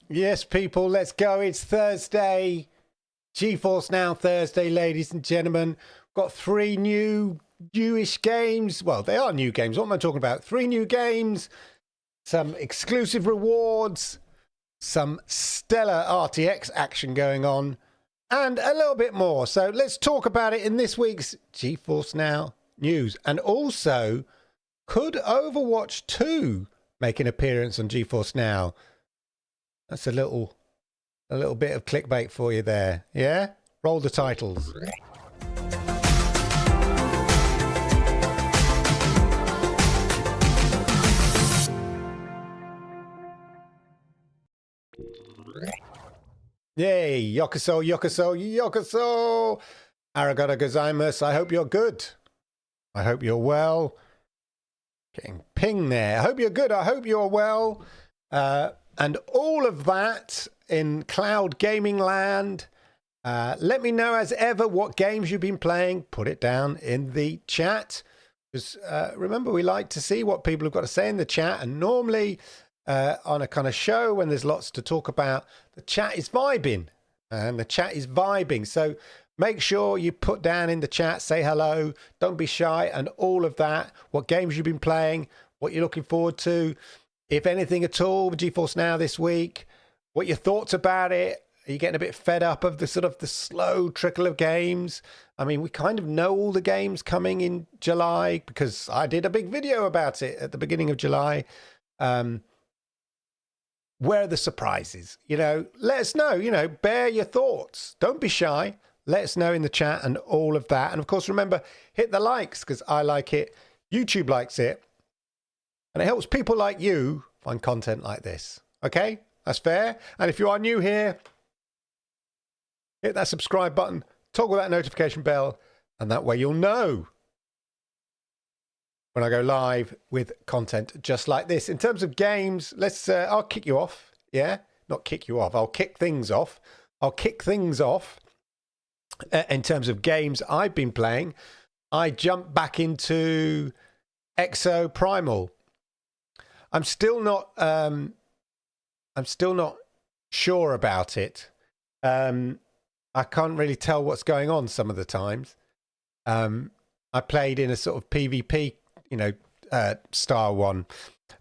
Yes, people, let's go. It's Thursday. GeForce Now Thursday, ladies and gentlemen. Got three newish games. Well, they are new games. What am I talking about? Three new games, some exclusive rewards, some stellar RTX action going on, and a little bit more. So let's talk about it in this week's GeForce Now news. And also, could Overwatch 2 make an appearance on GeForce Now? That's a little bit of clickbait for you there. Yeah? Roll the titles. Yay! Yokoso, yokoso, yokoso! Arigato gozaimasu. I hope you're good. I hope you're well. Getting ping there. I hope you're good. I hope you're well. And all of that in cloud gaming land. Let me know as ever what games you've been playing. Put it down in the chat. Because remember, we like to see what people have got to say in the chat. And normally on a kind of show when there's lots to talk about, the chat is vibing. And the chat is vibing. So make sure you put down in the chat, say hello, don't be shy, and all of that. What games you've been playing, what you're looking forward to. If anything at all with GeForce Now this week, what your thoughts about it? Are you getting a bit fed up of the sort of the slow trickle of games? I mean, we kind of know all the games coming in July because I did a big video about it at the beginning of July. Where are the surprises? You know, let us know, you know, bear your thoughts. Don't be shy. Let us know in the chat and all of that. And of course, remember, hit the likes because I like it. YouTube likes it. And it helps people like you find content like this. Okay? That's fair. And if you are new here, hit that subscribe button, toggle that notification bell, and that way you'll know when I go live with content just like this. In terms of games, I'll kick you off. Yeah? Not kick you off. I'll kick things off. I'll kick things off. In terms of games I've been playing, I jumped back into Exo Primal. I'm still not sure about it. I can't really tell what's going on some of the times. I played in a sort of PvP, style one.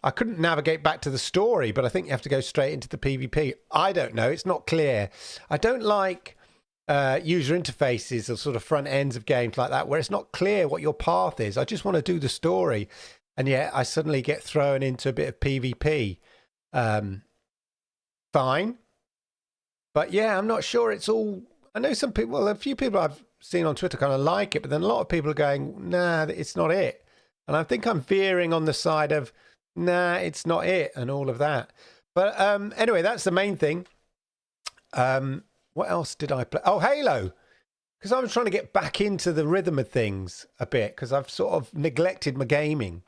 I couldn't navigate back to the story, but I think you have to go straight into the PvP. I don't know. It's not clear. I don't like user interfaces or sort of front ends of games like that where it's not clear what your path is. I just want to do the story. And yet I suddenly get thrown into a bit of PvP. Fine. But yeah, I'm not sure it's all... I know some people, well, a few people I've seen on Twitter kind of like it, but then a lot of people are going, nah, it's not it. And I think I'm veering on the side of, nah, it's not it, and all of that. But anyway, that's the main thing. What else did I play? Oh, Halo. Because I was trying to get back into the rhythm of things a bit, because I've sort of neglected my gaming.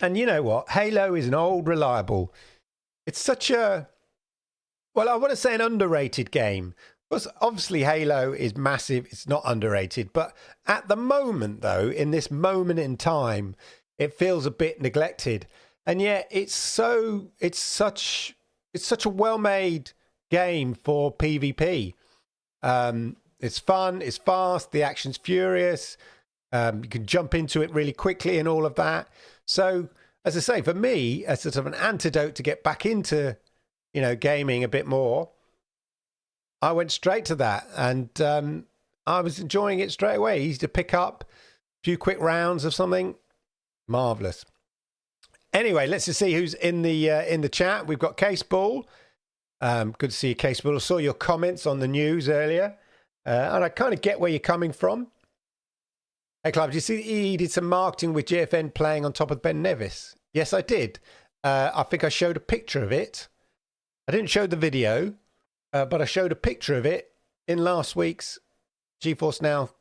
And you know what? Halo is an old reliable. It's such a, well, I want to say an underrated game. Because obviously Halo is massive. It's not underrated. But at the moment, though, in this moment in time, it feels a bit neglected. And yet it's such a well-made game for PvP. It's fun. It's fast. The action's furious. You can jump into it really quickly and all of that. So, as I say, for me, as sort of an antidote to get back into, gaming a bit more, I went straight to that. And I was enjoying it straight away. Easy to pick up. A few quick rounds of something. Marvellous. Anyway, let's just see who's in the chat. We've got Caseball. Good to see you, Caseball. I saw your comments on the news earlier. And I kind of get where you're coming from. Hey, Club, did you see he did some marketing with GFN playing on top of Ben Nevis? Yes, I did. I think I showed a picture of it. I didn't show the video, but I showed a picture of it in last week's GeForce Now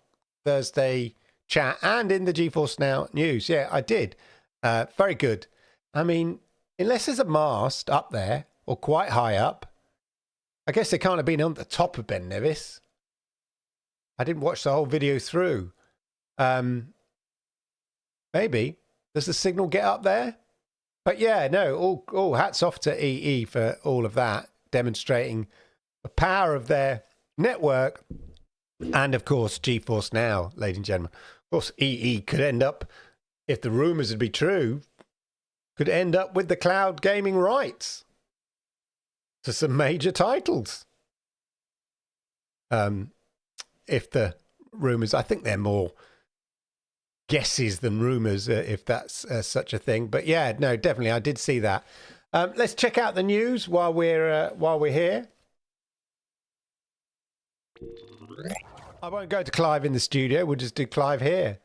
Thursday chat and in the GeForce Now news. Yeah, I did. Very good. I mean, unless there's a mast up there or quite high up, I guess they can't have been on the top of Ben Nevis. I didn't watch the whole video through. Maybe. Does the signal get up there? But yeah, no, all hats off to EE for all of that, demonstrating the power of their network. And of course, GeForce Now, ladies and gentlemen. Of course, EE could end up, if the rumors would be true, could end up with the cloud gaming rights to some major titles. If the rumors, I think they're more guesses than rumors, if that's such a thing. But yeah, no, definitely, I did see that. Let's check out the news while we're here. I won't go to Clive in the studio. We'll just do Clive here.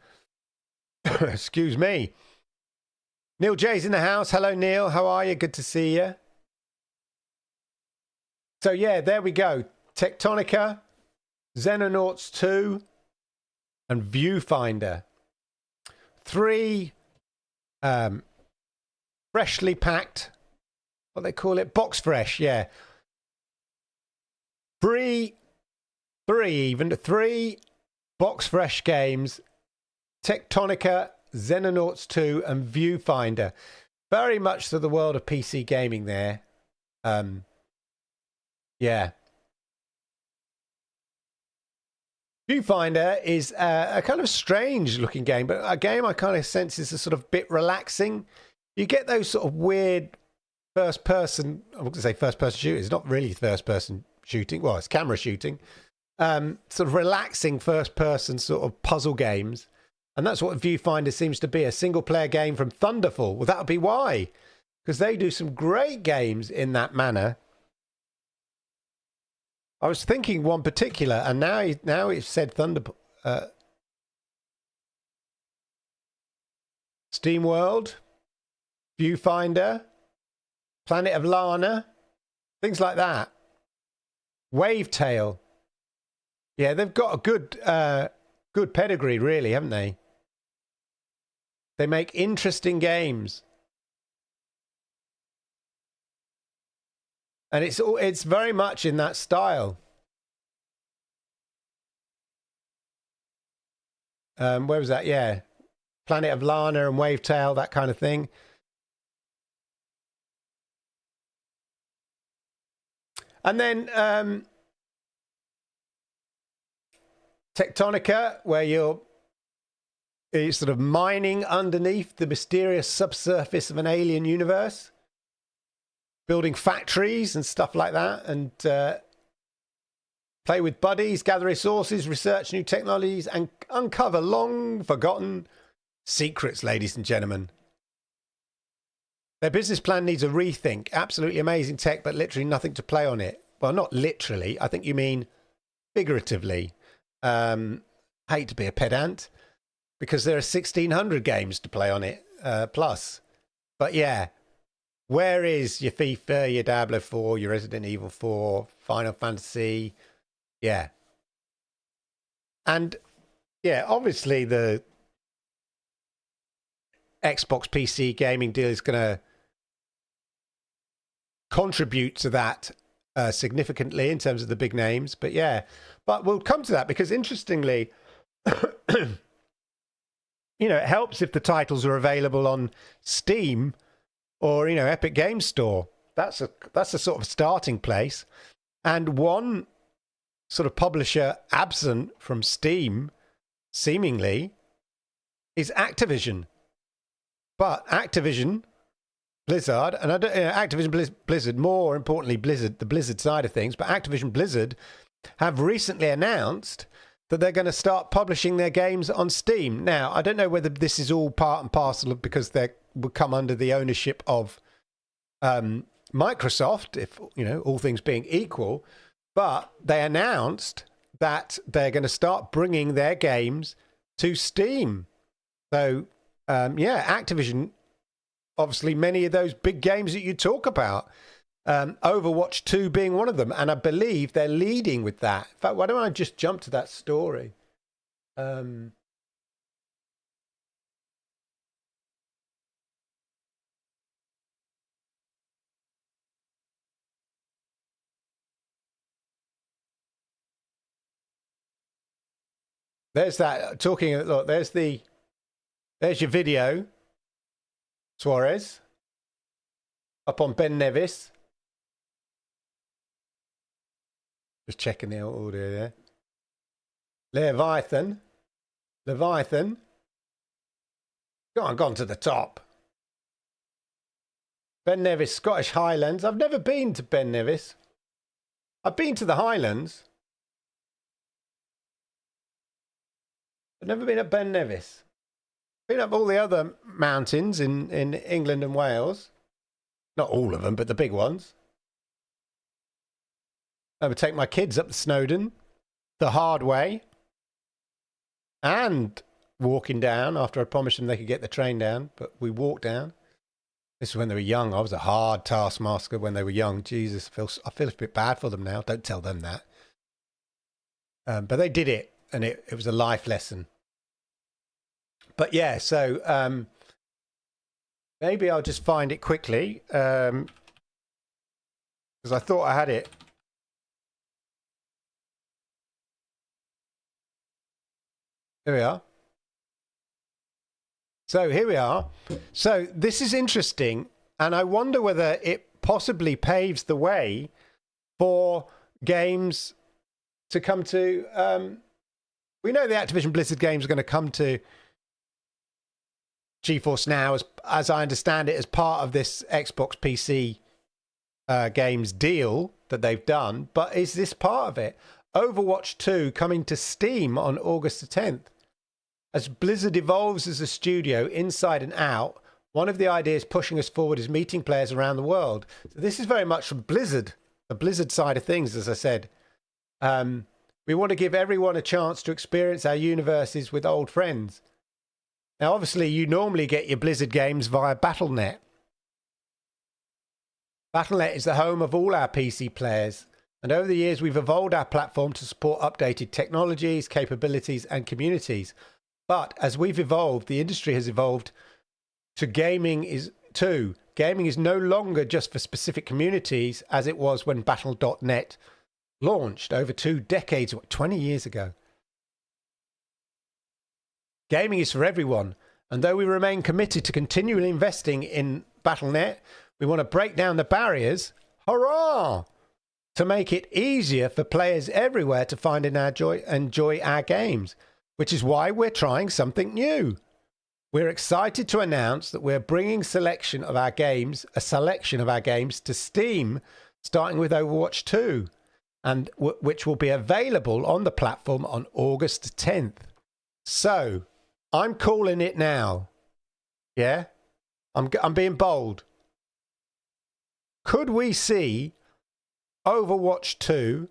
Excuse me. Neil J's in the house. Hello, Neil. How are you? Good to see you. So yeah, there we go. Techtonica, Xenonauts 2, and Viewfinder. 3 freshly packed, what they call it, box fresh, yeah. Three box fresh games, Techtonica, Xenonauts 2, and Viewfinder. Very much to the world of PC gaming there. Yeah. Viewfinder is a kind of strange looking game, but a game I kind of sense is a sort of bit relaxing. You get those sort of weird first person, I'm going to say first person shooting. It's not really first person shooting. Well, it's camera shooting. Sort of relaxing first person sort of puzzle games. And that's what Viewfinder seems to be, a single player game from Thunderful. Well, that would be why, because they do some great games in that manner. I was thinking one particular, and now it's said Steam World, Viewfinder, Planet of Lana, things like that. Wavetail. Yeah, they've got a good pedigree, really, haven't they? They make interesting games. And it's very much in that style. Where was that? Yeah. Planet of Lana and Wavetail, that kind of thing. And then Techtonica, where you're sort of mining underneath the mysterious subsurface of an alien universe, building factories and stuff like that, and play with buddies, gather resources, research new technologies, and uncover long forgotten secrets, ladies and gentlemen. Their business plan needs a rethink. Absolutely amazing tech, but literally nothing to play on it. Well, not literally. I think you mean figuratively. Hate to be a pedant, because there are 1,600 games to play on it, plus. But yeah, where is your FIFA, your Diablo 4, your Resident Evil 4, Final Fantasy? Yeah. And yeah, obviously the Xbox PC gaming deal is going to contribute to that significantly in terms of the big names. But yeah, but we'll come to that, because interestingly, you know, it helps if the titles are available on Steam or, you know, Epic Games Store. That's a sort of starting place. And one sort of publisher absent from Steam, seemingly, is Activision. But Activision, Blizzard, and Activision Blizzard, more importantly, Blizzard, the Blizzard side of things, but Activision Blizzard have recently announced that they're going to start publishing their games on Steam. Now, I don't know whether this is all part and parcel of, because they will come under the ownership of Microsoft, if, you know, all things being equal, but they announced that they're going to start bringing their games to Steam. So, yeah, Activision, obviously many of those big games that you talk about, Overwatch 2 being one of them, and I believe they're leading with that. In fact, why don't I just jump to that story? There's that talking. Look, there's your video Suarez. Up on Ben Nevis. Just checking the audio there. Leviathan. Gone to the top. Ben Nevis, Scottish Highlands. I've never been to Ben Nevis. I've been to the Highlands. I've never been at Ben Nevis. Been up all the other mountains in England and Wales. Not all of them, but the big ones. I would take my kids up to Snowdon the hard way. And walking down after I promised them they could get the train down. But we walked down. This is when they were young. I was a hard taskmaster when they were young. Jesus, I feel a bit bad for them now. Don't tell them that. But they did it. And it was a life lesson. But yeah, so maybe I'll just find it quickly. Because I thought I had it. Here we are. So here we are. So this is interesting. And I wonder whether it possibly paves the way for games to come to... we know the Activision Blizzard games are going to come to GeForce Now, as I understand it, as part of this Xbox PC games deal that they've done. But is this part of it? Overwatch 2 coming to Steam on August the 10th. As Blizzard evolves as a studio inside and out, one of the ideas pushing us forward is meeting players around the world. So this is very much from Blizzard, the Blizzard side of things, as I said. We want to give everyone a chance to experience our universes with old friends. Now, obviously, you normally get your Blizzard games via Battle.net. Battle.net is the home of all our PC players. And over the years, we've evolved our platform to support updated technologies, capabilities, and communities. But as we've evolved, the industry has evolved to gaming is too. Gaming is no longer just for specific communities as it was when Battle.net launched over 2 decades, 20 years ago. Gaming is for everyone. And though we remain committed to continually investing in Battle.net, we want to break down the barriers, hurrah, to make it easier for players everywhere to find and enjoy our games. Which is why we're trying something new. We're excited to announce that we're bringing a selection of our games to Steam, starting with Overwatch 2, and which will be available on the platform on August 10th. So, I'm calling it now. Yeah? I'm being bold. Could we see Overwatch 2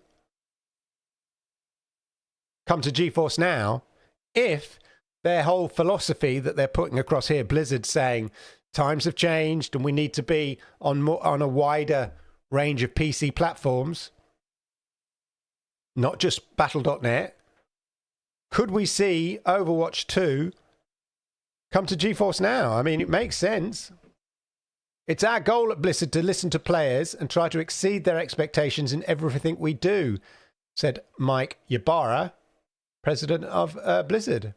come to GeForce Now if their whole philosophy that they're putting across here, Blizzard saying times have changed and we need to be on a wider range of PC platforms, not just Battle.net, could we see Overwatch 2 come to GeForce Now? I mean, it makes sense. It's our goal at Blizzard to listen to players and try to exceed their expectations in everything we do, said Mike Ybarra, president of Blizzard.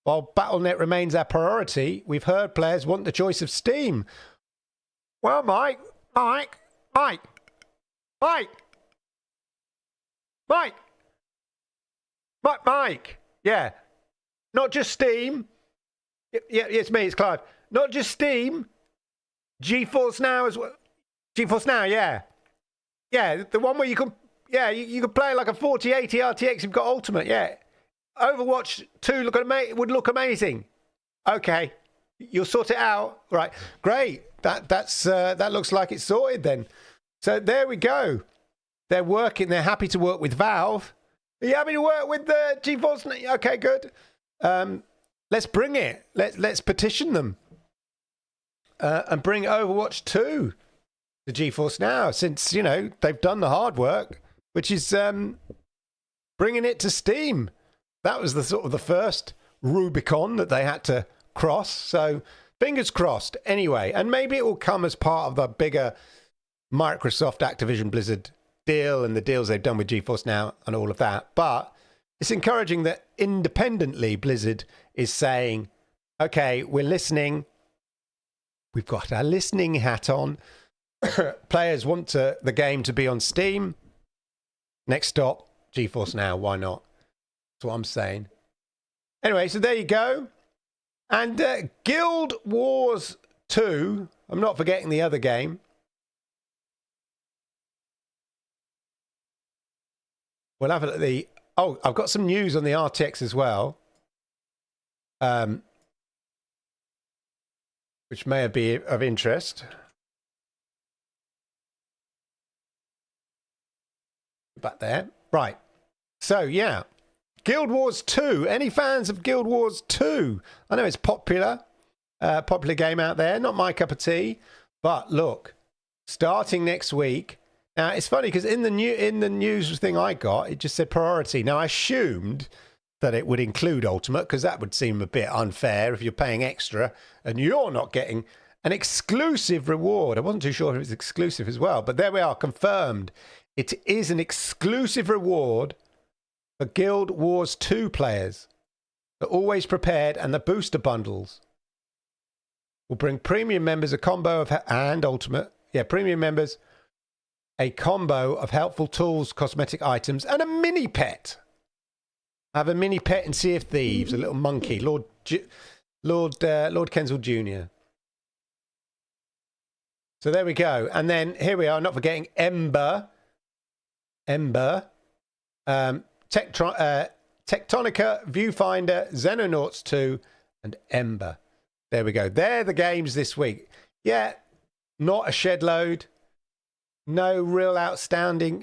While Battle.net remains our priority, we've heard players want the choice of Steam. Well, Mike, yeah, not just Steam. Yeah, it's me, it's Clive. Not just Steam, GeForce Now as well. GeForce Now, yeah. Yeah, the one where you can... Yeah, you could play like a 4080 RTX. You've got Ultimate, yeah. Overwatch 2 would look amazing. Okay, you'll sort it out. Right, great. That looks like it's sorted then. So there we go. They're working. They're happy to work with Valve. Are you happy to work with the GeForce? Okay, good. Let's bring it. Let's petition them and bring Overwatch 2 to GeForce Now, since they've done the hard work, which is bringing it to Steam. That was the sort of the first Rubicon that they had to cross. So fingers crossed. Anyway, and maybe it will come as part of the bigger Microsoft Activision Blizzard deal and the deals they've done with GeForce Now and all of that. But it's encouraging that independently Blizzard is saying, okay, we're listening. we've got our listening hat on. Players want the game to be on Steam. Next stop, GeForce Now. Why not? That's what I'm saying. Anyway, so there you go. And Guild Wars 2. I'm not forgetting the other game. We'll have a look at the... Oh, I've got some news on the RTX as well. Which may be of interest. Back there. Right. So, yeah. Guild Wars 2. Any fans of Guild Wars 2? I know it's popular. Popular game out there. Not my cup of tea. But look, starting next week. Now, it's funny because in the news thing I got, it just said priority. Now, I assumed that it would include Ultimate because that would seem a bit unfair if you're paying extra and you're not getting an exclusive reward. I wasn't too sure if it was exclusive as well. But there we are. Confirmed. It is an exclusive reward for Guild Wars 2 players. They're always prepared, and the booster bundles will bring premium members a combo of and ultimate. Yeah, premium members a combo of helpful tools, cosmetic items, and a mini pet. I have a mini pet in Sea of Thieves, a little monkey, Lord Kensal Jr. So there we go, and then here we are. Not forgetting Ember. Techtonica, Viewfinder, Xenonauts 2, and Ember. There we go. They're the games this week. Yeah, not a shed load. No real outstanding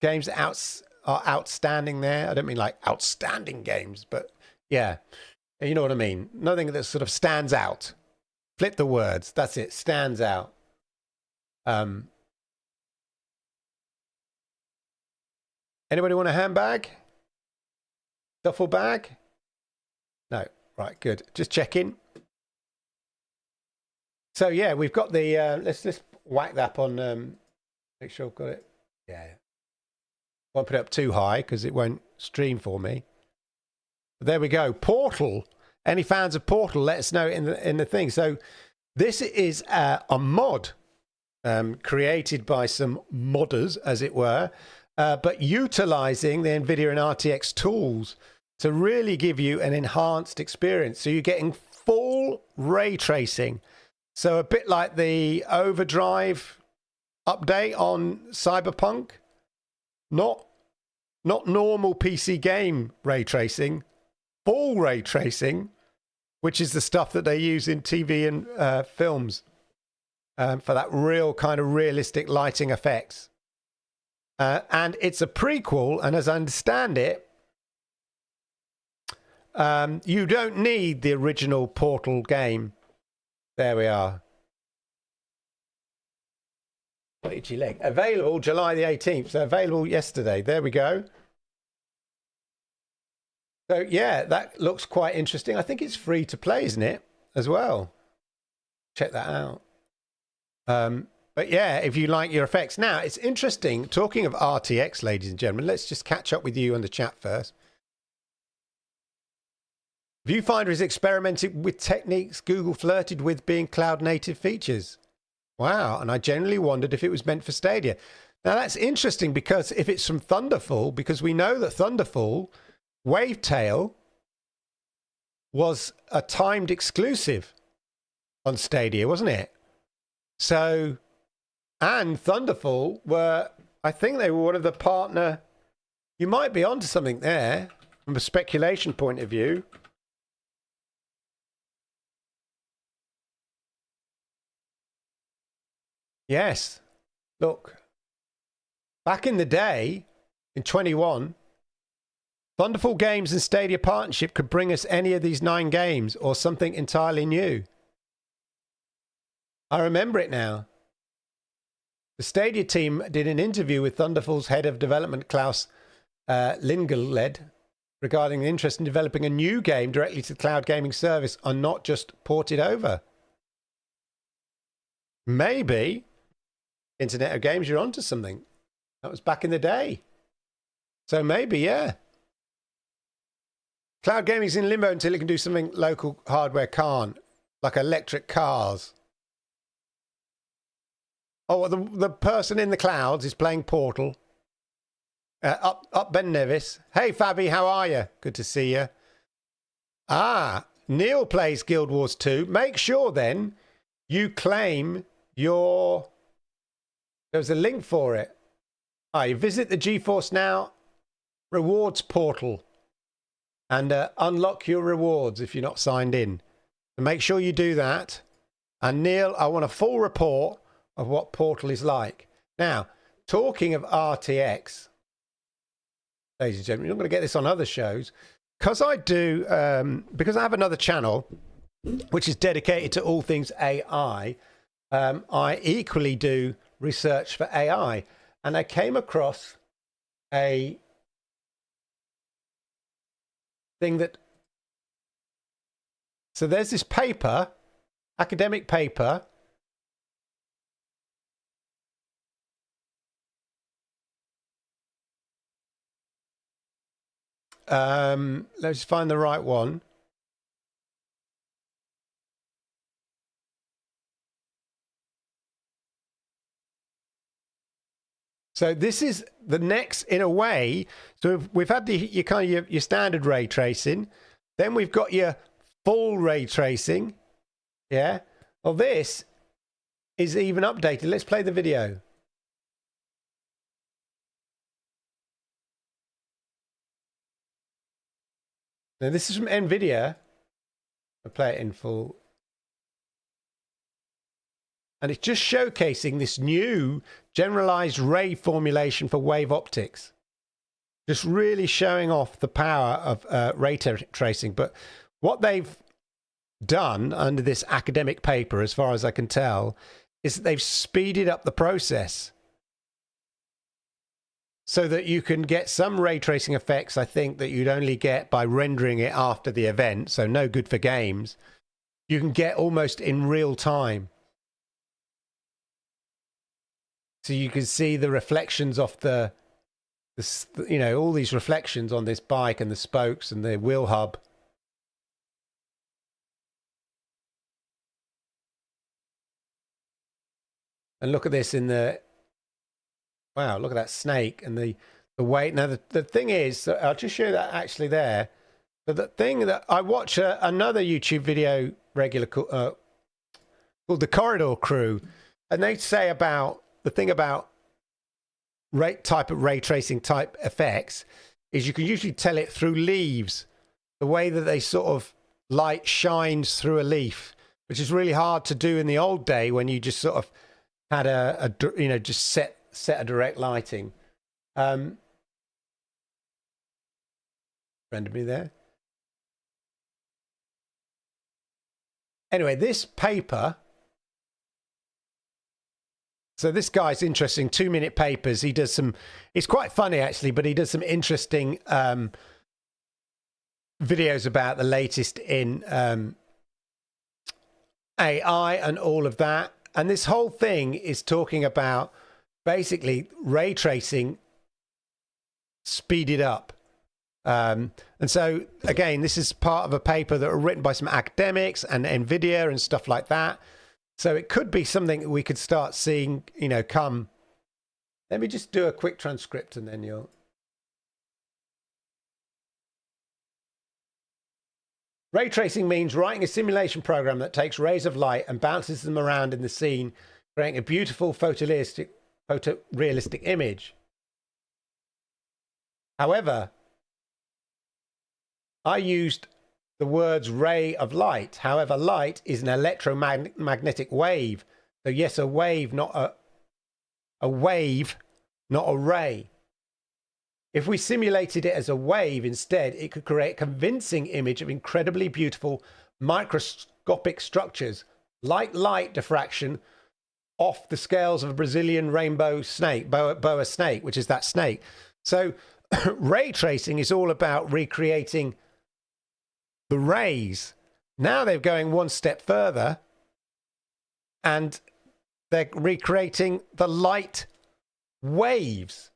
games that are outstanding there. I don't mean like outstanding games, but yeah, you know what I mean. Nothing that sort of stands out. Flip the words. That's it. Stands out. Anybody want a handbag? Duffel bag? No. Right, good. Just checking. So, yeah, we've got the... let's just whack that up on... make sure I've got it. Yeah. Won't put it up too high because it won't stream for me. But there we go. Portal. Any fans of Portal, let us know in the thing. So, this is a mod created by some modders, as it were. But utilizing the Nvidia and RTX tools to really give you an enhanced experience. So you're getting full ray tracing. So a bit like the Overdrive update on Cyberpunk. Not normal PC game ray tracing. Full ray tracing, which is the stuff that they use in TV and films for that real kind of realistic lighting effects. And it's a prequel, and as I understand it, you don't need the original Portal game. There we are. What itchy leg? Available July the 18th. So available yesterday. There we go. So yeah, that looks quite interesting. I think it's free to play, isn't it? As well. Check that out. But yeah, if you like your effects. Now, it's interesting. Talking of RTX, ladies and gentlemen, let's just catch up with you on the chat first. Viewfinder is experimenting with techniques Google flirted with being cloud-native features. Wow, and I genuinely wondered if it was meant for Stadia. Now, that's interesting because if it's from Thunderful, because we know that Thunderful, Wavetail, was a timed exclusive on Stadia, wasn't it? So... And Thunderful were, I think they were one of the partner. You might be onto something there from a speculation point of view. Yes. Look. Back in the day, in 21, Thunderful Games and Stadia partnership could bring us any of these 9 games or something entirely new. I remember it now. The Stadia team did an interview with Thunderful's head of development, Klaus Lingeled, regarding the interest in developing a new game directly to the cloud gaming service and not just port it over. Maybe Internet of Games, you're onto something. That was back in the day. So maybe, yeah. Cloud gaming's in limbo until it can do something local hardware can't. like electric cars. Oh, the person in the clouds is playing Portal. Up Ben Nevis. Hey, Fabi, how are you? Good to see you. Ah, Neil plays Guild Wars 2. Make sure then you claim your... There's a link for it. You visit the GeForce Now rewards portal and unlock your rewards if you're not signed in. So make sure you do that. And Neil, I want a full report of what Portal is like. Now, talking of RTX, ladies and gentlemen, you're not going to get this on other shows. Because I do, because I have another channel which is dedicated to all things AI, I equally do research for AI. And I came across a thing that... So there's this paper, academic paper, let's find the right one. So this is the next, in a way. So we've had your kind of your standard ray tracing, then we've got your full ray tracing. Yeah. Well, this is even updated. Let's play the video. Now this is from Nvidia. I'll play it in full. And it's just showcasing this new generalized ray formulation for wave optics. Just really showing off the power of ray tracing. But what they've done under this academic paper, as far as I can tell, is that they've speeded up the process so that you can get some ray tracing effects, I think, that you'd only get by rendering it after the event. So no good for games. You can get almost in real time. So you can see the reflections off the, you know, all these reflections on this bike and the spokes and the wheel hub. And look at this in the, wow, look at that snake and the weight. Now, the thing is, I'll just show you that actually there. But the thing that I watch another YouTube video regular called The Corridor Crew, and they say about, the thing about type of ray tracing type effects is you can usually tell it through leaves, the way that they sort of light shines through a leaf, which is really hard to do in the old day when you just sort of had you know, just set a direct lighting. Friend of me there. Anyway, this paper. So this guy's interesting, 2-minute papers. He does some, it's quite funny actually, but he does some interesting videos about the latest in AI and all of that. And this whole thing is talking about basically ray tracing speeded up. And so again, this is part of a paper that were written by some academics and Nvidia and stuff like that. So it could be something that we could start seeing, you know, come. Let me just do a quick transcript and then you'll. Ray tracing means writing a simulation program that takes rays of light and bounces them around in the scene, creating a beautiful photorealistic image. However, I used the words ray of light. However, light is an electromagnetic wave. So yes, a wave, not a wave, not a ray. If we simulated it as a wave instead, it could create a convincing image of incredibly beautiful microscopic structures, like light diffraction off the scales of a Brazilian rainbow snake, boa snake, which is that snake. So ray tracing is all about recreating the rays. Now they're going one step further and they're recreating the light waves.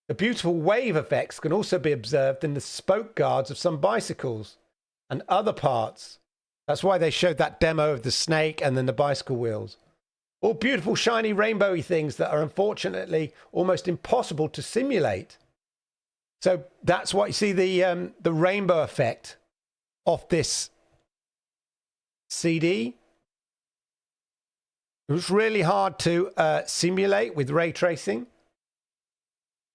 The beautiful wave effects can also be observed in the spoke guards of some bicycles and other parts That's why they showed that demo of the snake and then the bicycle wheels. All beautiful, shiny, rainbowy things that are unfortunately almost impossible to simulate. So that's why you see the rainbow effect of this CD. It was really hard to simulate with ray tracing.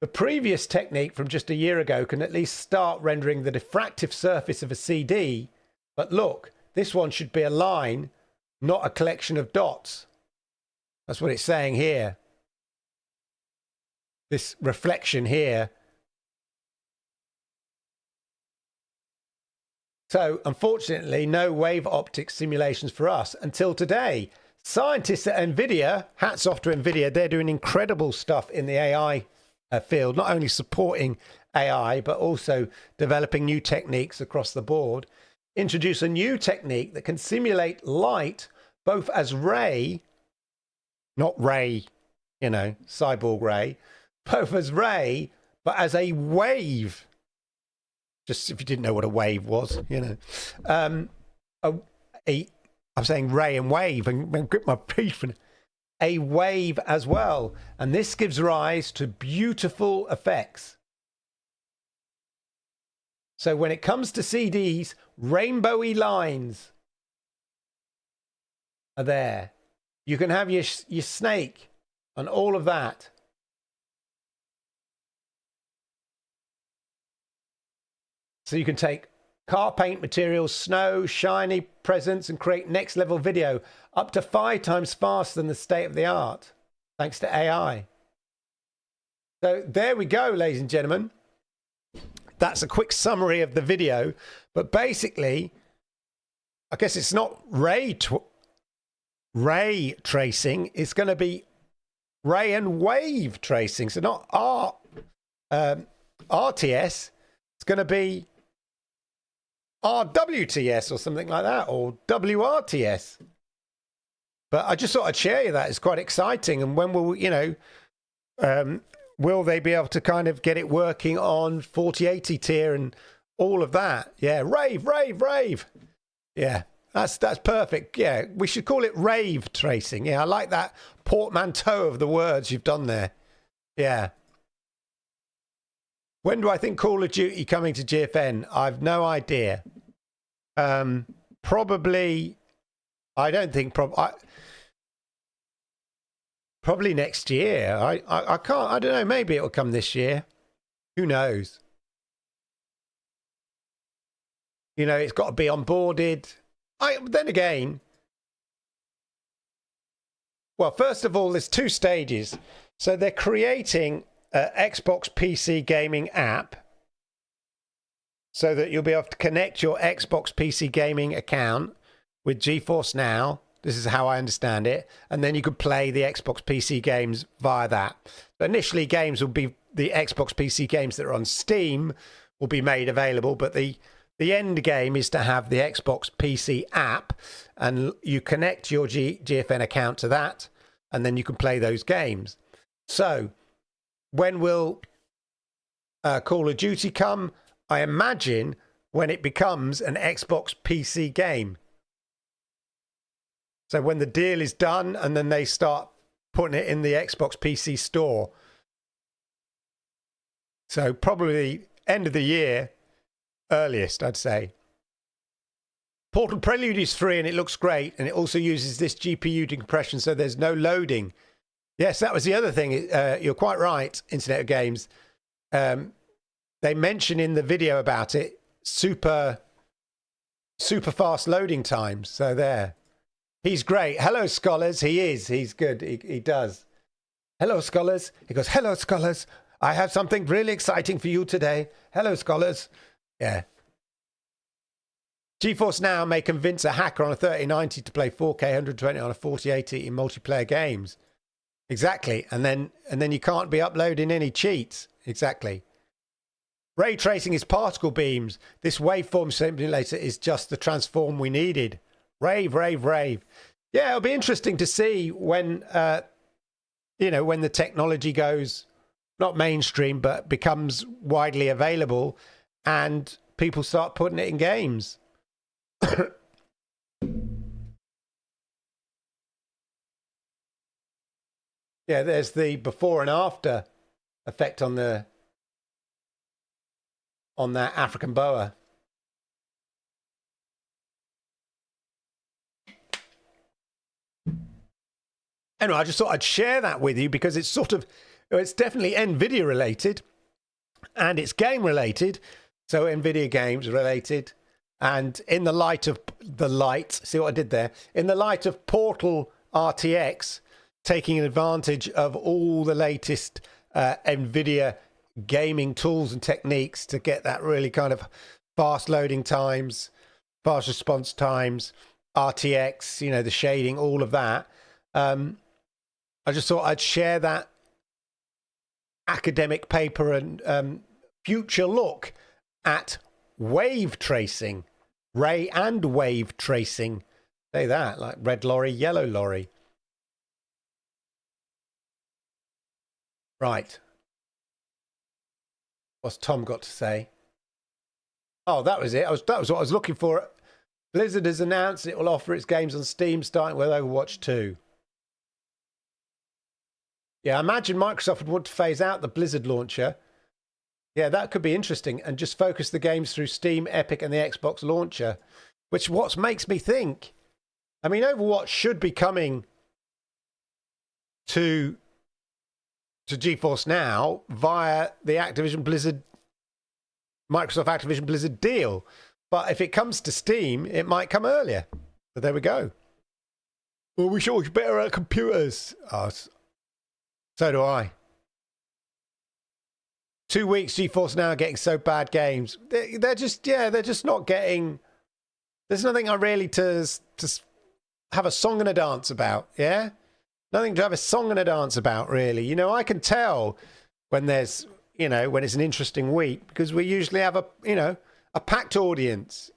The previous technique from just a year ago can at least start rendering the diffractive surface of a CD. But look, this one should be a line, not a collection of dots. That's what it's saying here. This reflection here. So, unfortunately, no wave optics simulations for us until today. Scientists at Nvidia, hats off to Nvidia, they're doing incredible stuff in the AI field, not only supporting AI, but also developing new techniques across the board. Introduce a new technique that can simulate light both as ray, not ray, you know, cyborg ray, both as ray, but as a wave. Just if you didn't know what a wave was, you know. I'm saying ray and wave and grip my teeth. A wave as well. And this gives rise to beautiful effects. So when it comes to CDs, rainbowy lines are there. You can have your snake and all of that. So you can take car paint materials, snow, shiny presents, and create next level video up to 5 times faster than the state of the art, thanks to AI. So there we go, ladies and gentlemen. That's a quick summary of the video. But basically, I guess it's not ray tracing. It's going to be ray and wave tracing. So not RTS. It's going to be RWTS or something like that, or WRTS. But I just thought I'd share you that. It's quite exciting. And when will, you know, will they be able to kind of get it working on 4080 tier and all of that? Yeah, rave. Yeah, that's perfect. Yeah, we should call it rave tracing. Yeah, I like that portmanteau of the words you've done there. Yeah. When do I think Call of Duty coming to GFN? I've no idea. Probably, I don't think, probably next year. I can't, I don't know, maybe it'll come this year. Who knows? You know, it's got to be onboarded. Then again, well, first of all, there's 2 stages. So they're creating Xbox PC gaming app so that you'll be able to connect your Xbox PC gaming account with GeForce Now. This is how I understand it. And then you could play the Xbox PC games via that. But initially, games will be the Xbox PC games that are on Steam will be made available. But the end game is to have the Xbox PC app and you connect your GFN account to that. And then you can play those games. So when will Call of Duty come? I imagine when it becomes an Xbox PC game. So when the deal is done and then they start putting it in the Xbox PC store. So probably end of the year, earliest, I'd say. Portal Prelude is free and it looks great. And it also uses this GPU decompression, so there's no loading. Yes, that was the other thing. You're quite right, Internet of Games. They mention in the video about it, super fast loading times. So there. He's great. Hello, scholars. He is. He's good. He does. Hello, scholars. He goes, hello, scholars. I have something really exciting for you today. Hello, scholars. Yeah. GeForce Now may convince a hacker on a 3090 to play 4K 120 on a 4080 in multiplayer games. Exactly. And then you can't be uploading any cheats. Exactly. Ray tracing is particle beams. This waveform simulator is just the transform we needed. Rave. Yeah, it'll be interesting to see when, when the technology goes, not mainstream, but becomes widely available and people start putting it in games. Yeah, there's the before and after effect on that African boa. Anyway, I just thought I'd share that with you because it's it's definitely Nvidia related and it's game related. So Nvidia games related. And in the light of see what I did there? In the light of Portal RTX taking advantage of all the latest Nvidia gaming tools and techniques to get that really kind of fast loading times, fast response times, RTX, the shading, all of that. I just thought I'd share that academic paper and future look at wave tracing, ray and wave tracing. Say that, like red lorry, yellow lorry. Right. What's Tom got to say? Oh, that was it. That was what I was looking for. Blizzard has announced it will offer its games on Steam starting with Overwatch 2. Yeah, I imagine Microsoft would want to phase out the Blizzard launcher. Yeah, that could be interesting, and just focus the games through Steam, Epic, and the Xbox launcher, which what makes me think. I mean, Overwatch should be coming to GeForce Now via the Microsoft Activision Blizzard deal. But if it comes to Steam, it might come earlier. So there we go. Well, we should be better at computers. Oh, so do I. 2 weeks, GeForce Now getting so bad games. They're just not getting. There's nothing I really to have a song and a dance about. Yeah, nothing to have a song and a dance about, really. I can tell when there's, when it's an interesting week because we usually have a packed audience.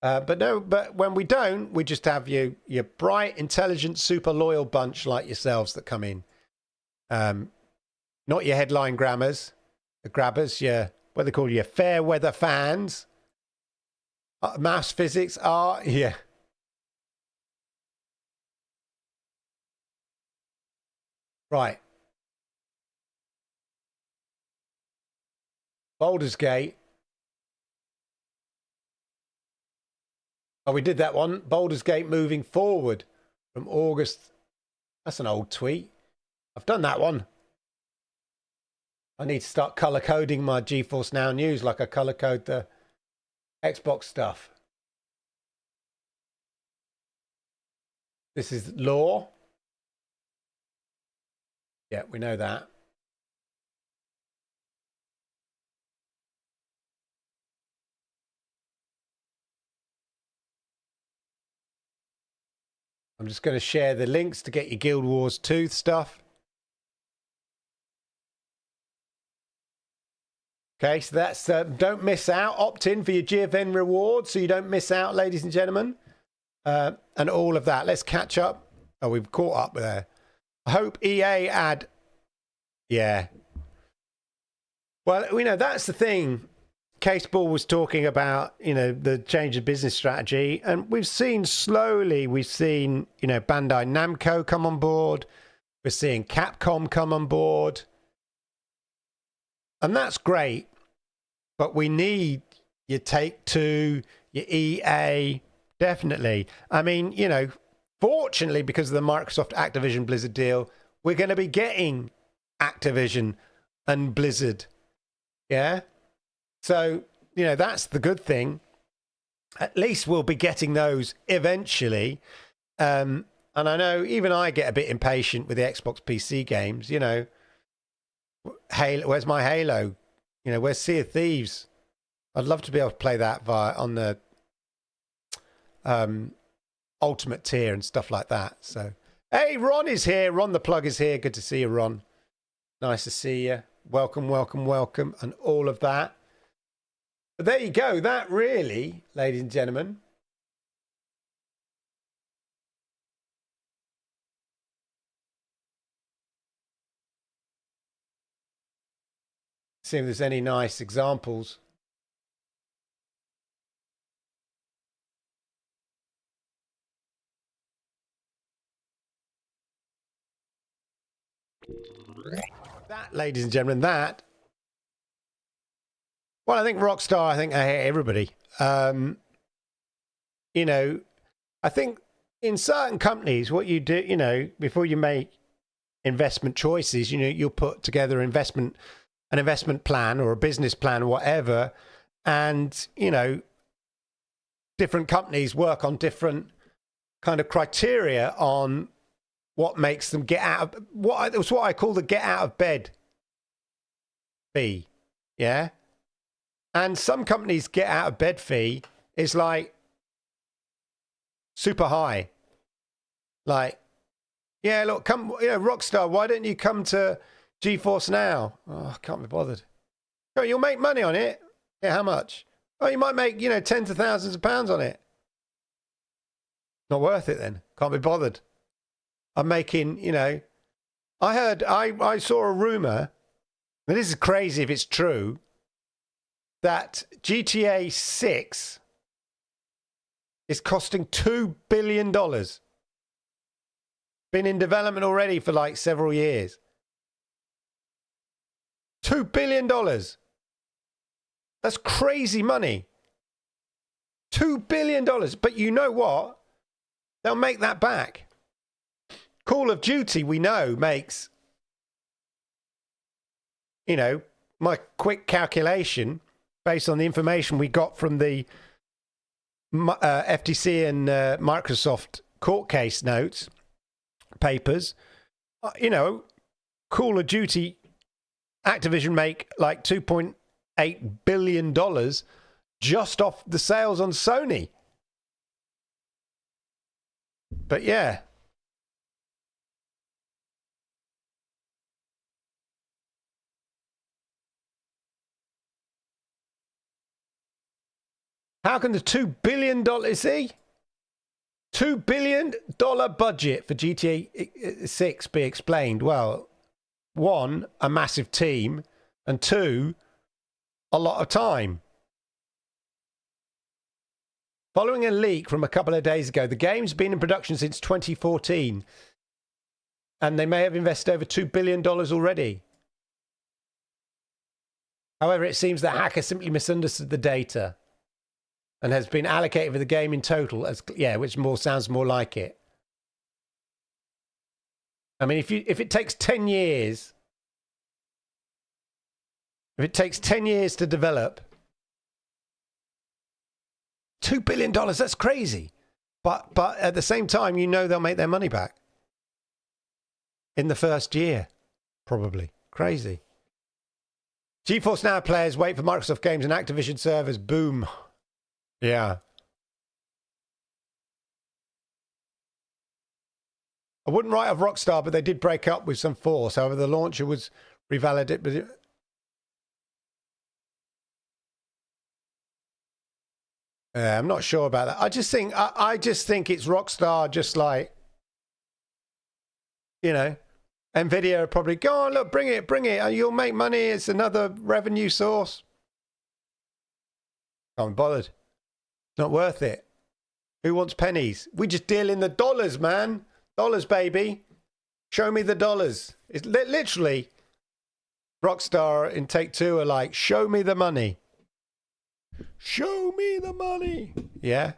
But when we don't, we just have your bright, intelligent, super loyal bunch like yourselves that come in. Not your headline grabbers, what they call your fair weather fans. Maths, physics, art, yeah. Right. Baldur's Gate. Oh, we did that one. Baldur's Gate moving forward from August. That's an old tweet. I've done that one. I need to start color coding my GeForce Now news like I color code the Xbox stuff. This is law. Yeah, we know that. I'm just going to share the links to get your Guild Wars 2 stuff. Okay, so that's don't miss out. Opt in for your GFN rewards so you don't miss out, ladies and gentlemen. And all of that. Let's catch up. Oh, we've caught up there. I hope EA add. Yeah. Well, that's the thing. Caseball was talking about, the change of business strategy. And we've seen Bandai Namco come on board. We're seeing Capcom come on board. And that's great. But we need your Take-Two, your EA, definitely. I mean, fortunately, because of the Microsoft Activision Blizzard deal, we're going to be getting Activision and Blizzard. Yeah? So, that's the good thing. At least we'll be getting those eventually. And I know even I get a bit impatient with the Xbox PC games, Halo, where's my Halo? Where's Sea of Thieves? I'd love to be able to play that on the ultimate tier and stuff like that. So, hey, Ron is here. Ron the Plug is here. Good to see you, Ron. Nice to see you. Welcome, welcome, welcome, and all of that. But there you go. That really, ladies and gentlemen, see if there's any nice examples. That, ladies and gentlemen, that. Well, I think Rockstar, I hate everybody. You know, I think in certain companies, what you do, you know, before you make investment choices, you know, you'll put together an investment plan or a business plan or whatever. And, you know, different companies work on different kind of criteria on what makes them get out of what I call the get out of bed fee. Yeah. And some companies' get out of bed fee is like super high. Like, yeah, look, come, you know, Rockstar, why don't you come to GeForce Now? Oh, I can't be bothered. Oh, you'll make money on it. Yeah, how much? Oh, you might make, you know, tens of thousands of pounds on it. Not worth it then. Can't be bothered. I'm making, you know, I saw a rumor, and this is crazy if it's true, that GTA 6 is costing $2 billion. Been in development already for like several years. $2 billion. That's crazy money. $2 billion. But you know what? They'll make that back. Call of Duty, we know, makes, you know, my quick calculation based on the information we got from the FTC and Microsoft court case notes, papers, you know, Call of Duty, Activision make like $2.8 billion just off the sales on Sony. But yeah. How can the $2 billion, see? $2 billion budget for GTA 6 be explained? Well, one, a massive team, and two, a lot of time. Following a leak from a couple of days ago, the game's been in production since 2014, and they may have invested over $2 billion already. However, it seems the hacker simply misunderstood the data and has been allocated for the game in total as, yeah, which sounds more like it. I mean, if it takes 10 years, if it takes 10 years to develop, $2 billion, that's crazy. But at the same time, you know they'll make their money back in the first year, probably. Crazy. GeForce Now players wait for Microsoft games and Activision servers boom. Yeah. I wouldn't write off Rockstar, but they did break up with some force. However, the launcher was revalidated. I'm not sure about that. I just think it's Rockstar, just like, you know, Nvidia are probably go on, look, bring it, and you'll make money. It's another revenue source. Can't be bothered. Not worth it. Who wants pennies? We just deal in the dollars, man. Dollars, baby. Show me the dollars. It's literally Rockstar in Take-Two are like, show me the money. Show me the money. Yeah.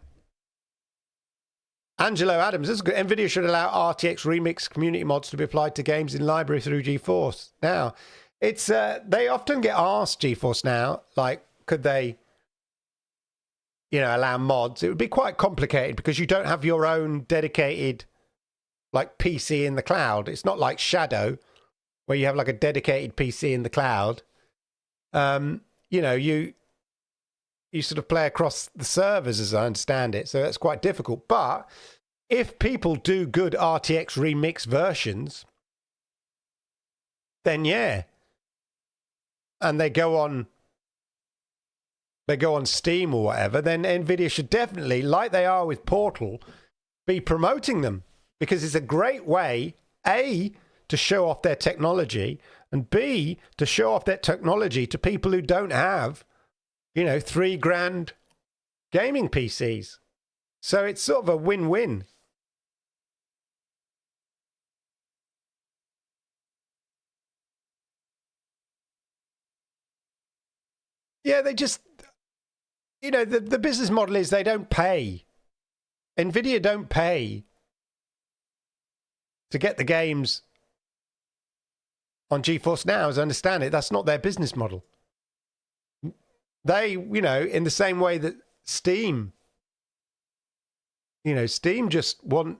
Angelo Adams, this is good. Nvidia should allow RTX remix community mods to be applied to games in library through GeForce. Now, it's they often get asked GeForce Now, like, could they, you know, allow mods? It would be quite complicated because you don't have your own dedicated, like, PC in the cloud. It's not like Shadow, where you have like a dedicated PC in the cloud. You know, you sort of play across the servers, as I understand it. So that's quite difficult. But if people do good RTX remix versions, then yeah. And they go on Steam or whatever, then Nvidia should definitely, like they are with Portal, be promoting them. Because it's a great way, A, to show off their technology, and B, to show off their technology to people who don't have, you know, $3,000 gaming PCs. So it's sort of a win-win. Yeah, they just, the business model is they don't pay. Nvidia don't pay to get the games on GeForce Now, as I understand it. That's not their business model. They, in the same way that Steam, Steam just want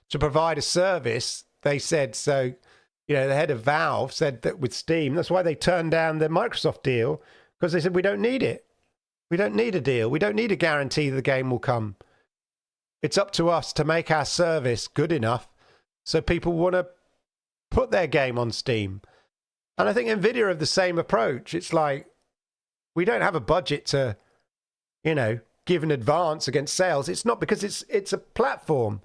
to provide a service. They said so. The head of Valve said that with Steam, that's why they turned down the Microsoft deal, because they said we don't need it. We don't need a deal. We don't need a guarantee the game will come. It's up to us to make our service good enough so people want to put their game on Steam. And I think Nvidia have the same approach. It's like, we don't have a budget to, give an advance against sales. It's not, because it's a platform.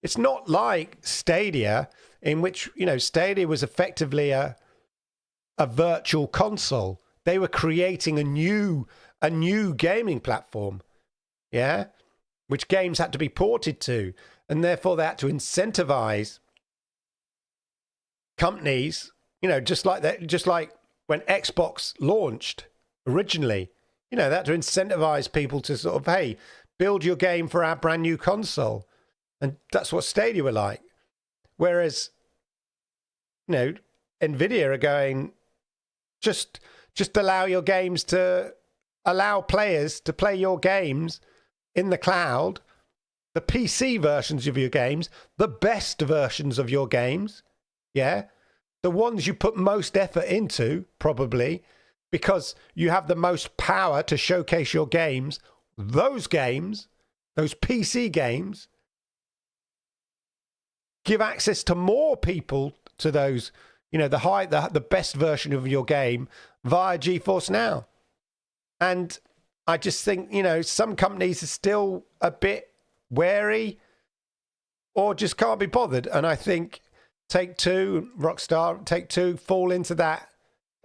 It's not like Stadia, in which, Stadia was effectively a virtual console. They were creating a new gaming platform, yeah, which games had to be ported to, and therefore they had to incentivize companies, just like when Xbox launched originally, they had to incentivize people to sort of, hey, build your game for our brand new console. And that's what Stadia were like. Whereas, Nvidia are going, just allow your games to allow players to play your games in the cloud, the PC versions of your games, the best versions of your games. Yeah. The ones you put most effort into, probably, because you have the most power to showcase your games. Those games, those PC games, give access to more people to those, the best version of your game via GeForce Now. And I just think, some companies are still a bit wary or just can't be bothered. And I think Take-Two, Rockstar, Take-Two fall into that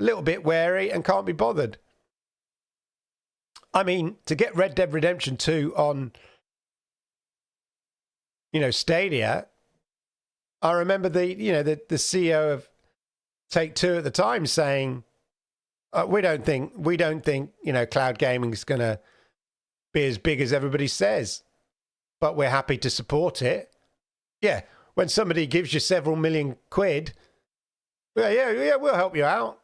a little bit wary and can't be bothered. I mean, to get Red Dead Redemption 2 on, Stadia, I remember the CEO of Take-Two at the time saying, we don't think cloud gaming is going to be as big as everybody says, but we're happy to support it. Yeah, when somebody gives you several million quid, yeah, we'll help you out.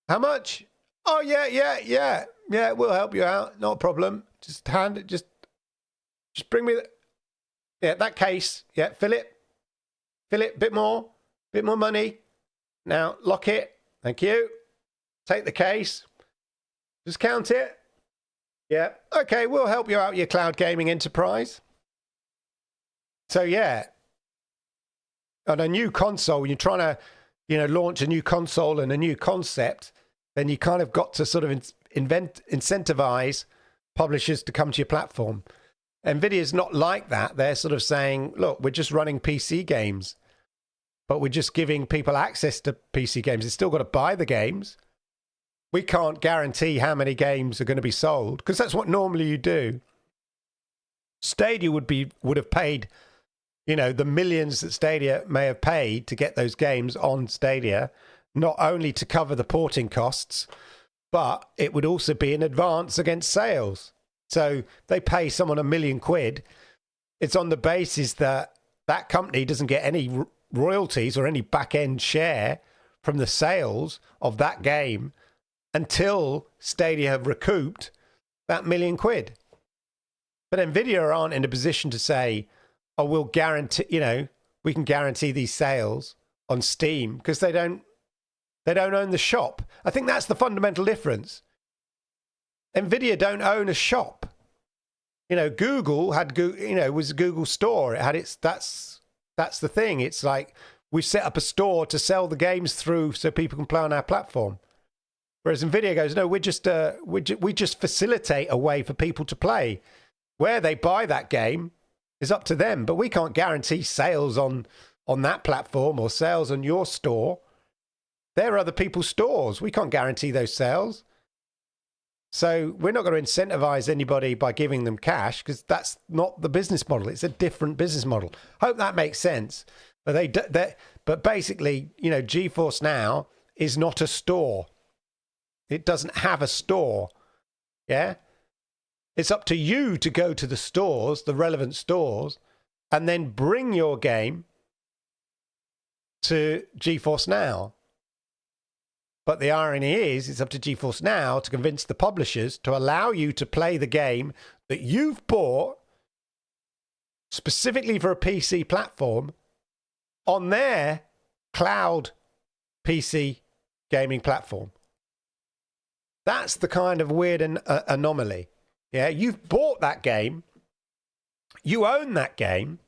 How much? Oh, yeah, we'll help you out. Not a problem. Just hand it. Just bring me that case. Yeah, fill it, bit more money. Now lock it. Thank you. Take the case. Just count it. Yeah. Okay, we'll help you out, your cloud gaming enterprise. So yeah, on a new console, when you're trying to, launch a new console and a new concept, then you kind of got to sort of incentivize publishers to come to your platform. Nvidia's not like that. They're sort of saying, look, we're just running PC games, but we're just giving people access to PC games. They've still got to buy the games. We can't guarantee how many games are going to be sold, because that's what normally you do. Stadia would have paid, the millions that Stadia may have paid to get those games on Stadia, not only to cover the porting costs, but it would also be an advance against sales. So they pay someone £1 million. It's on the basis that that company doesn't get any royalties or any back-end share from the sales of that game until Stadia have recouped that £1 million. But Nvidia aren't in a position to say, oh, we'll guarantee, we can guarantee these sales on Steam, because they don't own the shop. I think that's the fundamental difference. Nvidia don't own a shop. Google had, was a Google store. It had that's the thing. It's like, we set up a store to sell the games through so people can play on our platform. Whereas Nvidia goes, no, we just facilitate a way for people to play. Where they buy that game is up to them, but we can't guarantee sales on that platform or sales on your store. They're other people's stores. We can't guarantee those sales. So we're not going to incentivize anybody by giving them cash, because that's not the business model. It's a different business model. Hope that makes sense. But basically, GeForce Now is not a store. It doesn't have a store. Yeah? It's up to you to go to the stores, the relevant stores, and then bring your game to GeForce Now. But the irony is, it's up to GeForce Now to convince the publishers to allow you to play the game that you've bought specifically for a PC platform on their cloud PC gaming platform. That's the kind of weird anomaly. Yeah, you've bought that game, you own that game,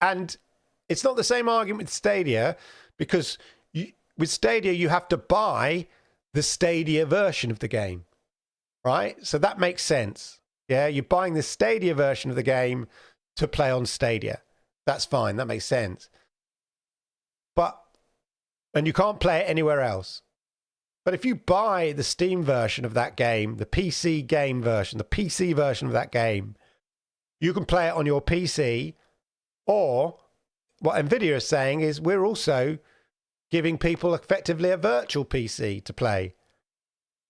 and it's not the same argument with Stadia, because with Stadia you have to buy the Stadia version of the game, right? So that makes sense. Yeah, you're buying the Stadia version of the game to play on Stadia. That's fine. That makes sense. And you can't play it anywhere else. But if you buy the Steam version of that game, the PC game version, the PC version of that game, you can play it on your PC. Or what Nvidia is saying is we're also giving people effectively a virtual PC to play.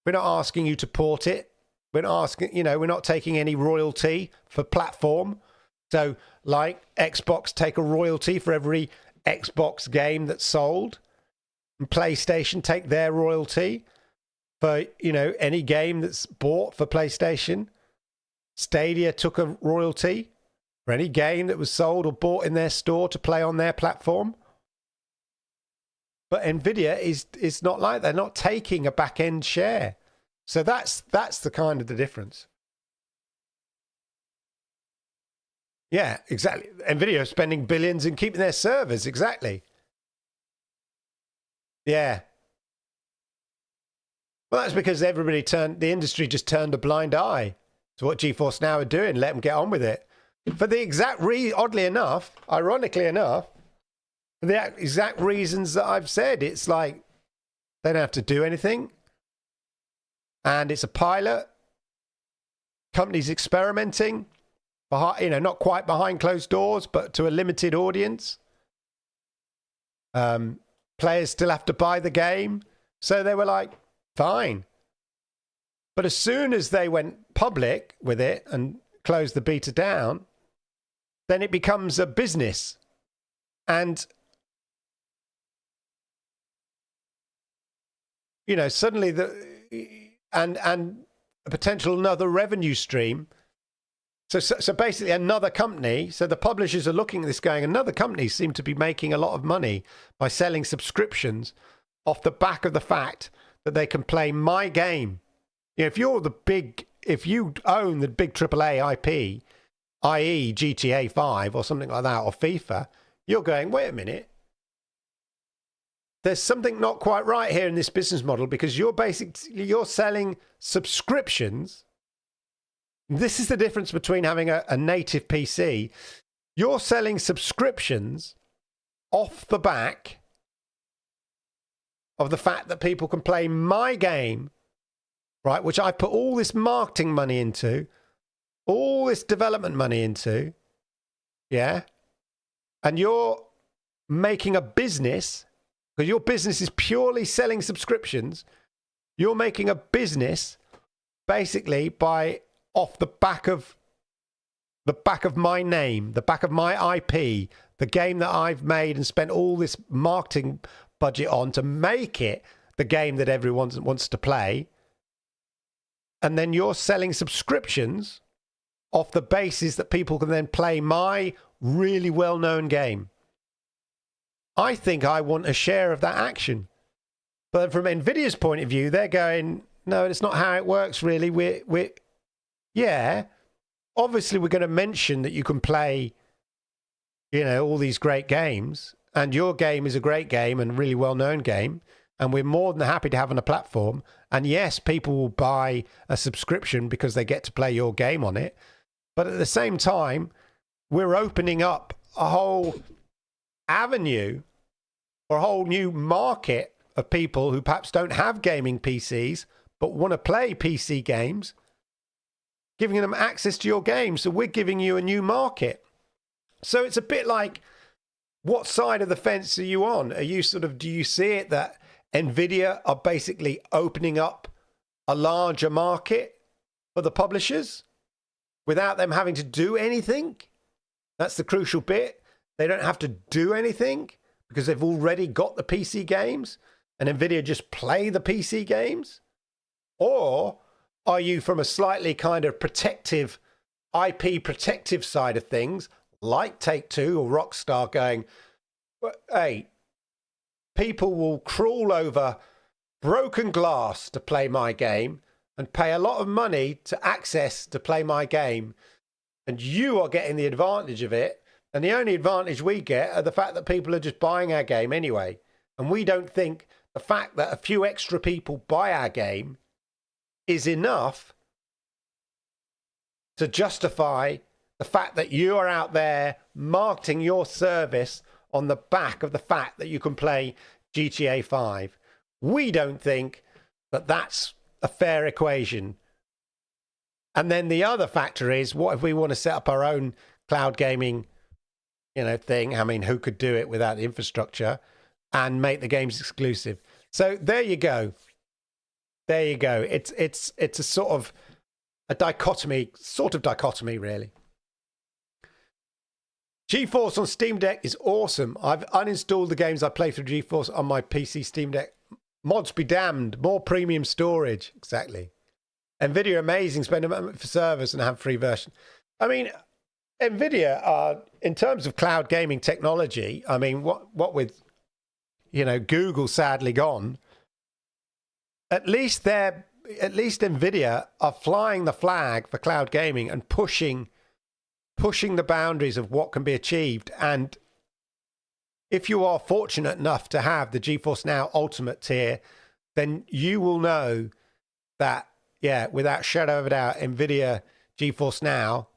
We're not asking you to port it. We're not asking, we're not taking any royalty for platform. So like Xbox take a royalty for every Xbox game that's sold, and PlayStation take their royalty for, any game that's bought for PlayStation. Stadia took a royalty for any game that was sold or bought in their store to play on their platform. But Nvidia is not like that. They're not taking a back-end share. So that's the kind of the difference. Yeah, exactly. Nvidia is spending billions in keeping their servers. Exactly. Yeah. Well, that's because the industry just turned a blind eye to what GeForce Now are doing. Let them get on with it. For the exact oddly enough, ironically enough, for the exact reasons that I've said. It's like they don't have to do anything. And it's a pilot. Companies experimenting. Not quite behind closed doors, but to a limited audience. Players still have to buy the game. So they were like, fine. But as soon as they went public with it and closed the beta down, then it becomes a business. And, suddenly and a potential another revenue stream. So basically another company, so the publishers are looking at this going, another company seem to be making a lot of money by selling subscriptions off the back of the fact that they can play my game. If you own the big AAA IP, i.e. GTA 5 or something like that, or FIFA, you're going, wait a minute. There's something not quite right here in this business model, because you're selling subscriptions. This is the difference between having a native PC. You're selling subscriptions off the back of the fact that people can play my game, right? Which I put all this marketing money into, all this development money into, yeah? And you're making a business, because your business is purely selling subscriptions. You're making a business basically off the back of my name, the back of my IP, the game that I've made and spent all this marketing budget on to make it the game that everyone wants to play. And then you're selling subscriptions off the basis that people can then play my really well-known game. I think I want a share of that action. But from Nvidia's point of view, they're going, no, it's not how it works, really. Yeah, obviously we're going to mention that you can play, all these great games, and your game is a great game and really well-known game, and we're more than happy to have on a platform. And yes, people will buy a subscription because they get to play your game on it. But at the same time, we're opening up a whole avenue or a whole new market of people who perhaps don't have gaming PCs but want to play PC games, giving them access to your game. So we're giving you a new market. So it's a bit like, what side of the fence are you on? Are you do you see it that Nvidia are basically opening up a larger market for the publishers without them having to do anything. That's the crucial bit. They don't have to do anything because they've already got the PC games, and Nvidia just play the PC games. Or are you from a slightly kind of protective, IP protective side of things, like Take-Two or Rockstar, going, hey, people will crawl over broken glass to play my game and pay a lot of money to access to play my game, and you are getting the advantage of it, and the only advantage we get are the fact that people are just buying our game anyway, and we don't think the fact that a few extra people buy our game is enough to justify the fact that you are out there marketing your service on the back of the fact that you can play GTA 5. We don't think that that's a fair equation. And then the other factor is, what if we want to set up our own cloud gaming, thing? I mean, who could do it without the infrastructure and make the games exclusive? So there you go. There you go. It's a sort of dichotomy, really. GeForce on Steam Deck is awesome. I've uninstalled the games I play through GeForce on my PC Steam Deck. Mods be damned. More premium storage. Exactly. Nvidia amazing. Spend a moment for servers and have free version. I mean, Nvidia are, in terms of cloud gaming technology, I mean, what with, Google sadly gone, at least Nvidia are flying the flag for cloud gaming and pushing the boundaries of what can be achieved. And if you are fortunate enough to have the GeForce Now Ultimate tier, then you will know that, without shadow of a doubt, Nvidia GeForce Now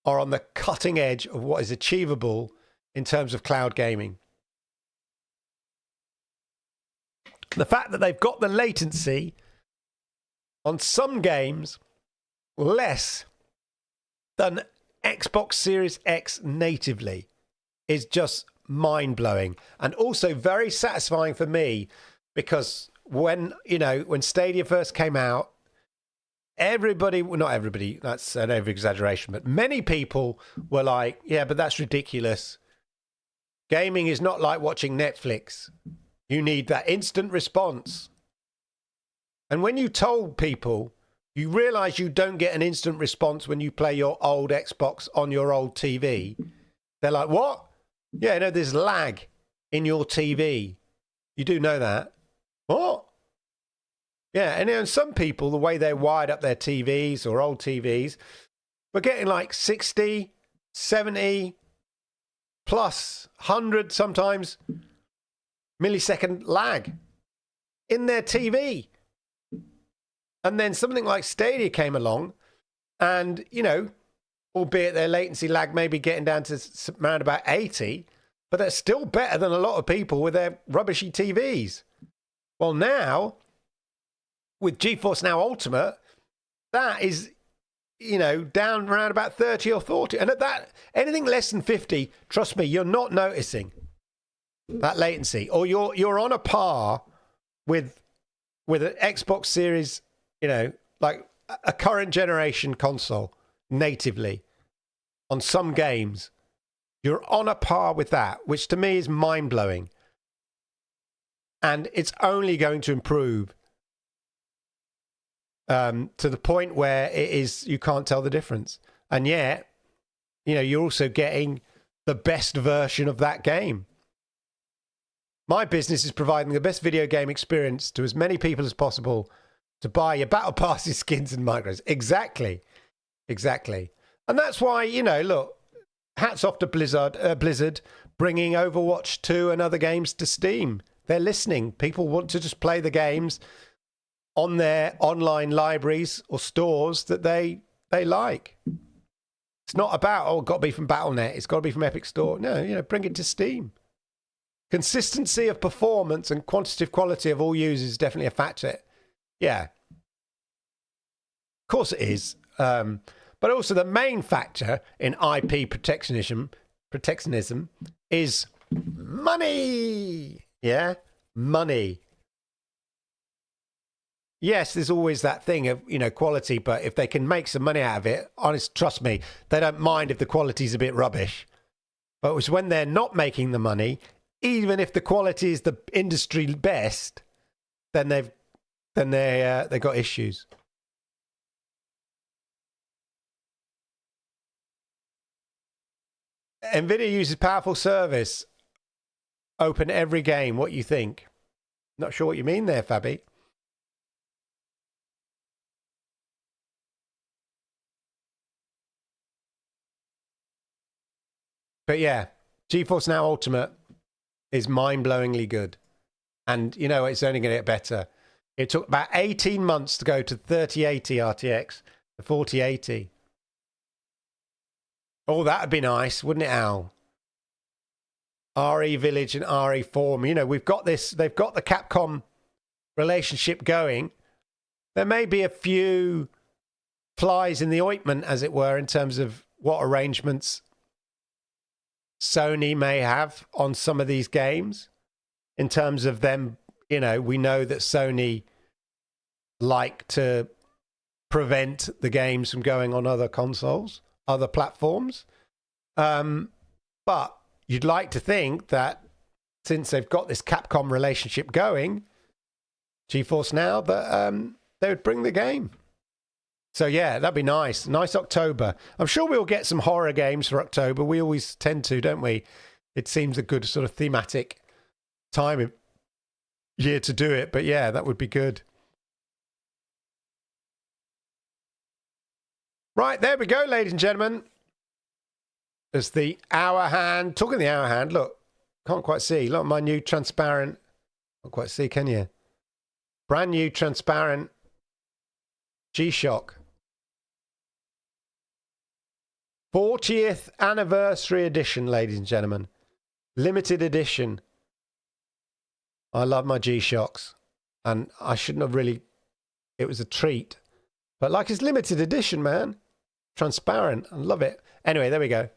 are on the cutting edge of what is achievable in terms of cloud gaming. The fact that they've got the latency on some games less than Xbox Series X natively is just mind-blowing, and also very satisfying for me, because when Stadia first came out, not everybody, that's an over-exaggeration, but many people were like, yeah, but that's ridiculous. Gaming is not like watching Netflix. You need that instant response. And when you told people, you realize you don't get an instant response when you play your old Xbox on your old TV. They're like, what? Yeah, there's lag in your TV. You do know that. What? Yeah, and some people, the way they wired up their TVs or old TVs, were getting like 60, 70, plus 100 sometimes millisecond lag in their TV. And then something like Stadia came along and, albeit their latency lag may be getting down to around about 80, but that's still better than a lot of people with their rubbishy TVs. Well, now, with GeForce Now Ultimate, that is, down around about 30 or 40. And at that, anything less than 50, trust me, you're not noticing that latency. Or you're on a par with an Xbox Series, like a current generation console natively on some games. You're on a par with that, which to me is mind-blowing. And it's only going to improve to the point where you can't tell the difference. And yet, you're also getting the best version of that game. My business is providing the best video game experience to as many people as possible to buy your battle passes, skins, and micros. Exactly. And that's why, look, hats off to Blizzard bringing Overwatch 2 and other games to Steam. They're listening. People want to just play the games on their online libraries or stores that they like. It's not about, got to be from Battle.net. It's got to be from Epic Store. No, bring it to Steam. Consistency of performance and quantitative quality of all users is definitely a factor. Yeah. Of course it is. But also the main factor in IP protectionism is money. Yeah? Money. yes, there's always that thing of, quality, but if they can make some money out of it, trust me, they don't mind if the quality's a bit rubbish. But it's when they're not making the money, even if the quality is the industry best, then they got issues. Nvidia uses powerful service. Open every game. What you think? Not sure what you mean there, Fabi. But yeah, GeForce Now Ultimate is mind-blowingly good. And, it's only going to get better. It took about 18 months to go to 3080 RTX to 4080. Oh, that would be nice, wouldn't it, Al? RE Village and RE Forum. We've got this. They've got the Capcom relationship going. There may be a few flies in the ointment, as it were, in terms of what arrangements Sony may have on some of these games. In terms of them, we know that Sony like to prevent the games from going on other consoles, other platforms. But you'd like to think that since they've got this Capcom relationship going, GeForce Now, that they would bring the game. So yeah, that'd be nice. Nice October. I'm sure we'll get some horror games for October. We always tend to, don't we? It seems a good sort of thematic time of year to do it. But yeah, that would be good. Right, there we go, ladies and gentlemen. There's the hour hand. Talking the hour hand, look, can't quite see. Look at my new transparent. Can't quite see, can you? Brand new transparent G-Shock. 40th anniversary edition, ladies and gentlemen. Limited edition. I love my G-Shocks. And I shouldn't have really... It was a treat. But like, it's limited edition, man. Transparent. I love it. Anyway, there we go.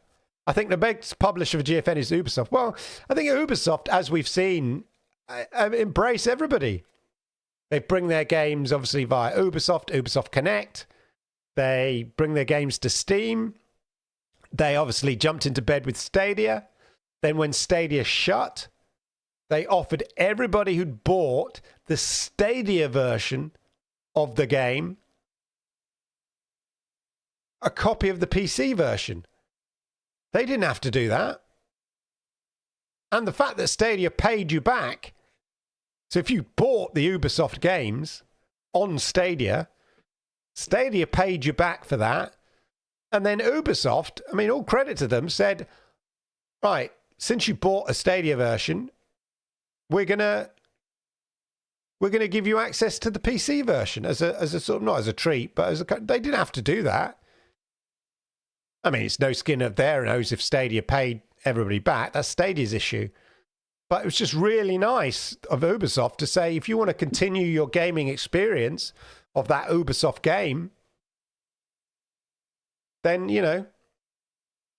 I think the best publisher for GFN is Ubisoft. Well, I think Ubisoft, as we've seen, embrace everybody. They bring their games, obviously, via Ubisoft Connect. They bring their games to Steam. They obviously jumped into bed with Stadia. Then when Stadia shut, they offered everybody who'd bought the Stadia version of the game a copy of the PC version. They didn't have to do that. And the fact that Stadia paid you back, so if you bought the Ubisoft games on Stadia, Stadia paid you back for that. And then Ubisoft, I mean, all credit to them, said, right, since you bought a Stadia version, we're gonna give you access to the PC version as a sort of, not as a treat, but they didn't have to do that. I mean, it's no skin of their nose if Stadia paid everybody back. That's Stadia's issue. But it was just really nice of Ubisoft to say, if you want to continue your gaming experience of that Ubisoft game, then,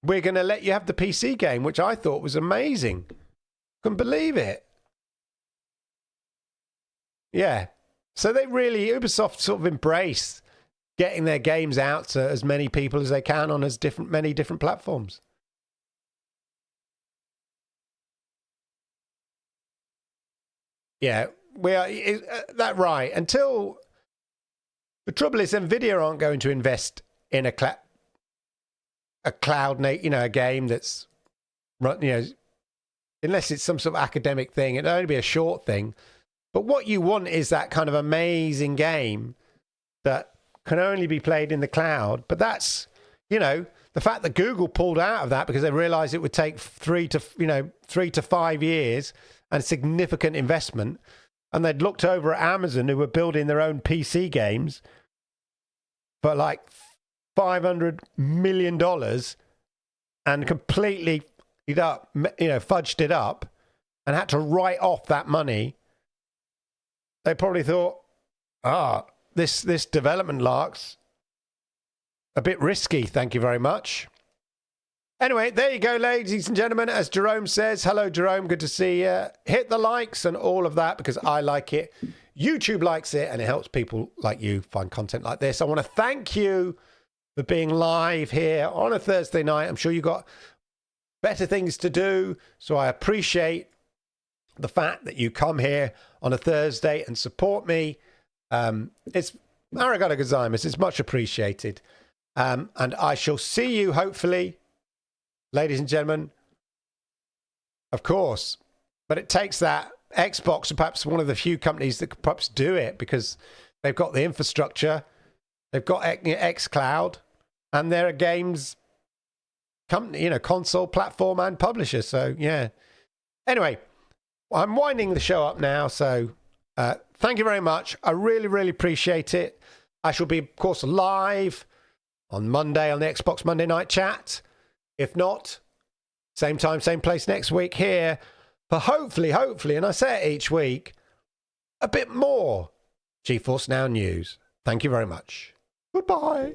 we're going to let you have the PC game, which I thought was amazing. Couldn't believe it. Yeah. So Ubisoft sort of embraced getting their games out to as many people as they can on many different platforms. Yeah, we are that right. Until the trouble is, Nvidia aren't going to invest in a cloud, a game that's, unless it's some sort of academic thing. It'll only be a short thing. But what you want is that kind of amazing game that can only be played in the cloud. But that's, the fact that Google pulled out of that because they realized it would take 3 to 5 years and significant investment. And they'd looked over at Amazon, who were building their own PC games for like $500 million and completely fudged it up and had to write off that money. They probably thought, this development lark's a bit risky, thank you very much. Anyway, there you go, ladies and gentlemen. As Jerome says, hello, Jerome, good to see you. Hit the likes and all of that because I like it. YouTube likes it, and it helps people like you find content like this. I want to thank you for being live here on a Thursday night. I'm sure you've got better things to do, so I appreciate the fact that you come here on a Thursday and support me. It's arigato gozaimasu. It's much appreciated. And I shall see you, hopefully, ladies and gentlemen, of course. But it takes that. Xbox are perhaps one of the few companies that could perhaps do it because they've got the infrastructure, they've got xCloud, and they're a games company, you know, console, platform, and publisher. So, yeah. Anyway, I'm winding the show up now. So, thank you very much. I really, really appreciate it. I shall be, of course, live on Monday on the Xbox Monday Night Chat. If not, same time, same place next week here. For hopefully, and I say it each week, a bit more GeForce Now news. Thank you very much. Goodbye.